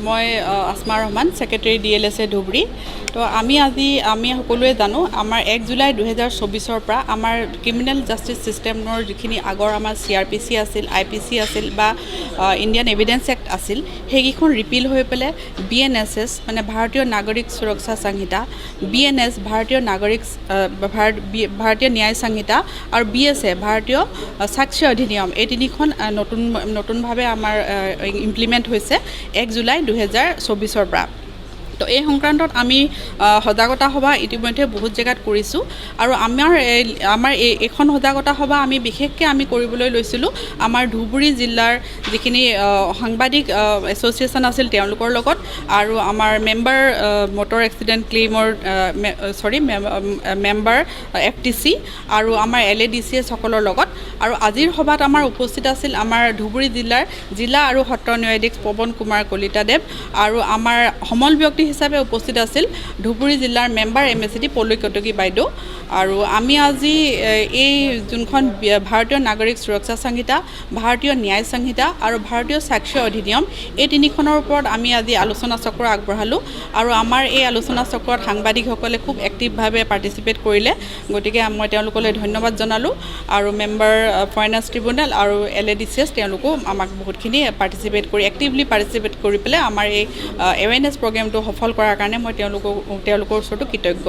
মই Asma Rahman, secretary DLSA Dhubri. তো আমি সকলোৱে জানো আমাৰ 1 জুলাই 2024 পৰা আমাৰ ক্ৰিমিনেল জাষ্টিচ ছিষ্টেমৰ যিখিনি আগৰ আমাৰ CRPC আছিল, IPC আছিল বা ইণ্ডিয়ান এভিডেন্স এক্ট আছিল, সেইকেইখন ৰিপিল হৈ পেলাই BNSS মানে ভাৰতীয় নাগৰিক সুৰক্ষা সংহিতা, BNS ভাৰতীয় ন্যায় সংহিতা আৰু BSA ভাৰতীয় সাক্ষ্য অধিনিয়ম, এই তিনিখন নতুনভাৱে আমাৰ ইমপ্লিমেণ্ট হৈছে 1 জুলাই 2024 পৰা। তো এই সংক্ৰান্তত আমি সজাগতা সভা ইতিমধ্যে বহুত জেগাত কৰিছোঁ আৰু আমাৰ এইখন সজাগতা সভা আমি বিশেষকৈ কৰিবলৈ লৈছিলোঁ আমাৰ ধুবুৰী জিলাৰ যিখিনি সাংবাদিক এছ'চিয়েশ্যন আছিল তেওঁলোকৰ লগত আৰু আমাৰ মেম্বাৰ মটৰ এক্সিডেণ্ট ক্লেইমৰ মেম্বাৰ FTC আৰু আমাৰ LADCS সকলৰ লগত। আৰু আজিৰ সভাত আমাৰ উপস্থিত আছিল আমাৰ ধুবুৰী জিলা আৰু সত্ৰ ন্যায়াধীশ পৱন কুমাৰ কলিতাদেৱ আৰু আমাৰ সমল ব্যক্তি হিচাপে উপস্থিত আছিল ধুবুৰী জিলাৰ মেম্বাৰ MSD পল্লৱী কটকী বাইদেউ। আৰু আমি আজি এই যোনখন ভাৰতীয় নাগৰিক সুৰক্ষা সংহিতা, ভাৰতীয় ন্যায় সংহিতা আৰু ভাৰতীয় সাক্ষ্য অধিনিয়ম, এই তিনিখনৰ ওপৰত আমি আজি আলোচনা চক্ৰ আগবঢ়ালোঁ আৰু আমাৰ এই আলোচনা চক্ৰত সাংবাদিকসকলে খুব এক্টিভভাৱে পাৰ্টিচিপেট কৰিলে, গতিকে মই তেওঁলোকলৈ ধন্যবাদ জনালোঁ। আৰু মেম্বাৰ ফাইনেন্স ট্ৰিবিউনেল আৰু LADCS তেওঁলোকো আমাক বহুতখিনি এক্টিভলি পাৰ্টিচিপেট কৰি পেলাই আমাৰ এই এৱেৰনেছ প্ৰগ্ৰেমটো সফল কৰাৰ কাৰণে মই তেওঁলোকৰ ওচৰতো কৃতজ্ঞ।